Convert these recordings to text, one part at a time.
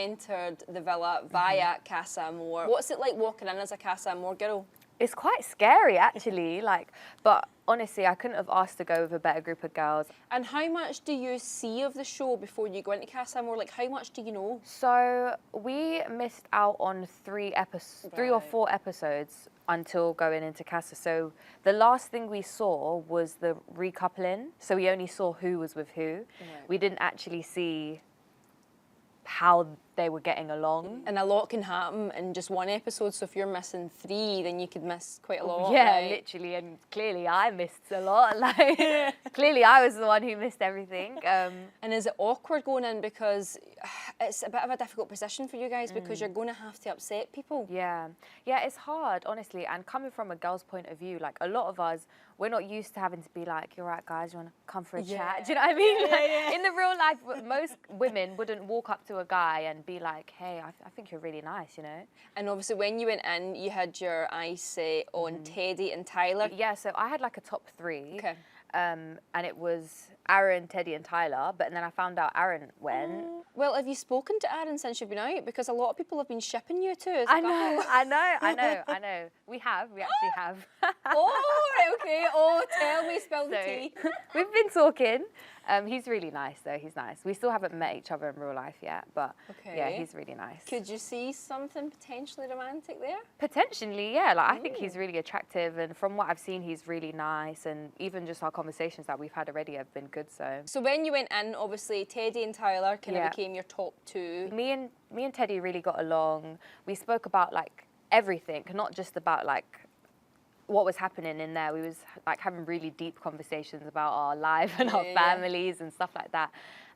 entered the villa via Casa Amor. What's it like walking in as a Casa Amor girl? It's quite scary, actually. But honestly, I couldn't have asked to go with a better group of girls. And how much do you see of the show before you go into Casa Amor? Like, how much do you know? So we missed out on 3 or 4 episodes until going into Casa. So the last thing we saw was the recoupling. So we only saw who was with who. Right. We didn't actually see how they were getting along. And a lot can happen in just one episode, so if you're missing 3, then you could miss quite a lot. Yeah, right? literally, and clearly I missed a lot. Like, clearly I was the one who missed everything. And is it awkward going in, because it's a bit of a difficult position for you guys, because you're going to have to upset people? Yeah, it's hard, honestly, and coming from a girl's point of view, like, a lot of us, we're not used to having to be like, you're right, guys, you want to come for a chat? Do you know what I mean? In the real life, most women wouldn't walk up to a guy and be like, hey, I think you're really nice, you know? And obviously when you went in, you had your eyes set on Teddy and Tyler. Yeah, so I had like a top 3. Okay. And it was Aaron, Teddy and Tyler, but then I found out Aaron went. Well, have you spoken to Aaron since you've been out? Because a lot of people have been shipping you too. I know. We actually have. Oh, right, okay. Oh, tell me, spill the tea. We've been talking. He's really nice though, he's nice. We still haven't met each other in real life yet, but yeah, he's really nice. Could you see something potentially romantic there? Potentially, yeah. Like, I think he's really attractive, and from what I've seen, he's really nice, and even just our conversations that we've had already have been good, so. So when you went in, obviously Teddy and Tyler kind of became your top 2. Me and Teddy really got along. We spoke about like everything, not just about like what was happening in there. We was like having really deep conversations about our life and our families and stuff like that.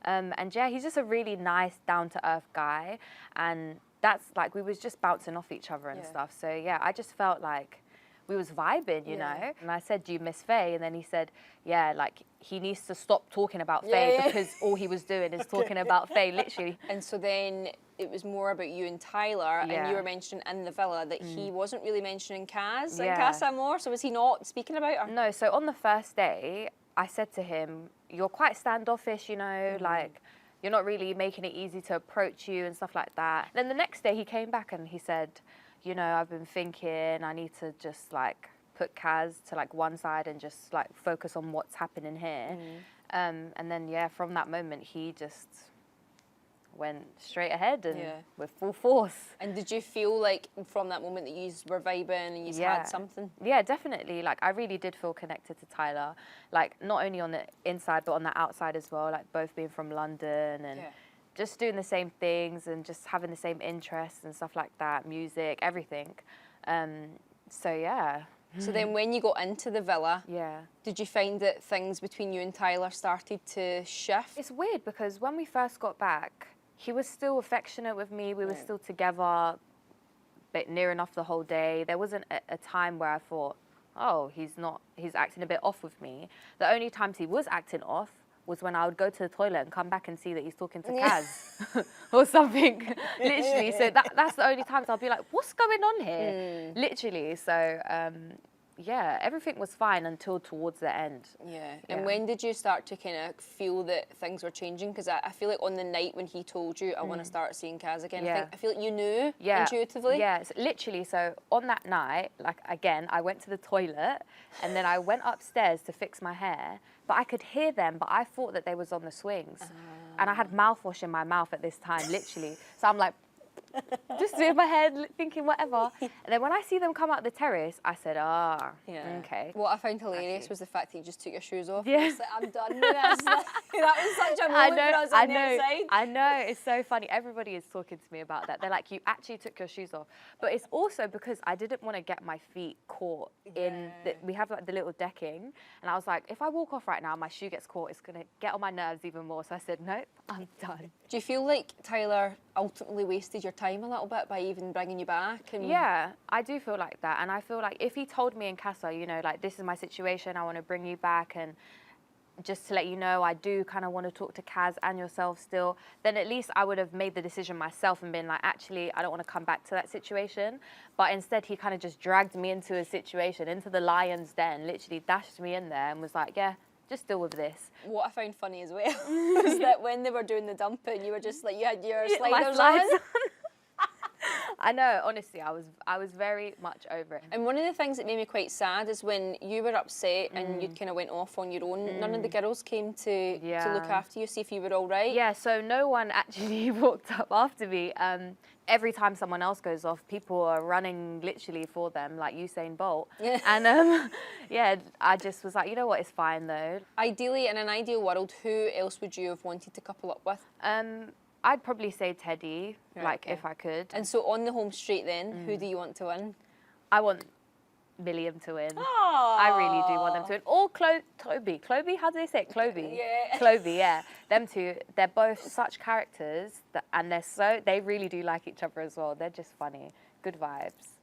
And yeah, he's just a really nice, down-to-earth guy. And that's like, we was just bouncing off each other and stuff. So yeah, I just felt like we was vibing, you know? And I said, do you miss Faye? And then he said, yeah, like, he needs to stop talking about Faye because all he was doing is talking about Faye, literally. And so then it was more about you and Tyler, and you were mentioning in the villa that he wasn't really mentioning Casa and Casa Amor, so was he not speaking about her? No, so on the first day, I said to him, you're quite standoffish, you know, like, you're not really making it easy to approach you and stuff like that. Then the next day he came back and he said, you know, I've been thinking I need to just like put Kaz to like one side and just like focus on what's happening here. And then, yeah, from that moment, he just went straight ahead and with full force. And did you feel like from that moment that you were vibing and you had something? Yeah, definitely. Like, I really did feel connected to Tyler. Like, not only on the inside, but on the outside as well. Like, both being from London and just doing the same things and just having the same interests and stuff like that, music, everything. So, yeah. So then when you got into the villa, did you find that things between you and Tyler started to shift? It's weird because when we first got back, he was still affectionate with me. We were still together, but near enough the whole day. There wasn't a time where I thought, oh, he's acting a bit off with me. The only times he was acting off was when I would go to the toilet and come back and see that he's talking to Kaz or something, literally. So that's the only times I'll be like, what's going on here? Literally. So, yeah, everything was fine until towards the end. Yeah. And when did you start to kind of feel that things were changing? Because I feel like on the night when he told you, I want to start seeing Kaz again, I feel like you knew intuitively. Yeah, literally. So on that night, like, again, I went to the toilet and then I went upstairs to fix my hair, but I could hear them, but I thought that they was on the swings. And I had mouthwash in my mouth at this time, literally. So I'm like, just in my head, thinking whatever. And then when I see them come out the terrace, I said, okay. What I found hilarious was the fact that you just took your shoes off. Yeah. Like, I'm done with this. That was such a moment when I was on the outside. I know, it's so funny. Everybody is talking to me about that. They're like, you actually took your shoes off. But it's also because I didn't want to get my feet caught in, we have like the little decking. And I was like, if I walk off right now, my shoe gets caught, it's going to get on my nerves even more. So I said, nope, I'm done. Do you feel like Tyler ultimately wasted your time a little bit by even bringing you back? And yeah, I do feel like that. And I feel like if he told me in Casa, you know, like, this is my situation, I want to bring you back, and just to let you know, I do kind of want to talk to Kaz and yourself still, then at least I would have made the decision myself and been like, actually, I don't want to come back to that situation. But instead, he kind of just dragged me into a situation, into the lion's den, literally dashed me in there and was like, yeah, just deal with this. What I found funny as well was that when they were doing the dumping, you were just like, you had your sliders slides on. I know, honestly, I was very much over it. And one of the things that made me quite sad is when you were upset and you kind of went off on your own, none of the girls came to look after you, see if you were all right. Yeah, so no one actually walked up after me. Every time someone else goes off, people are running literally for them, like Usain Bolt. And yeah, I just was like, you know what, it's fine though. Ideally, in an ideal world, who else would you have wanted to couple up with? I'd probably say Teddy, if I could. And so on the home straight then, who do you want to win? I want Milliam to win. Aww. I really do want them to win. Or Clovey. Clovey, how do they say it? Clovey. Yeah. Clovey, yeah. Them two, they're both such characters and they really do like each other as well. They're just funny. Good vibes.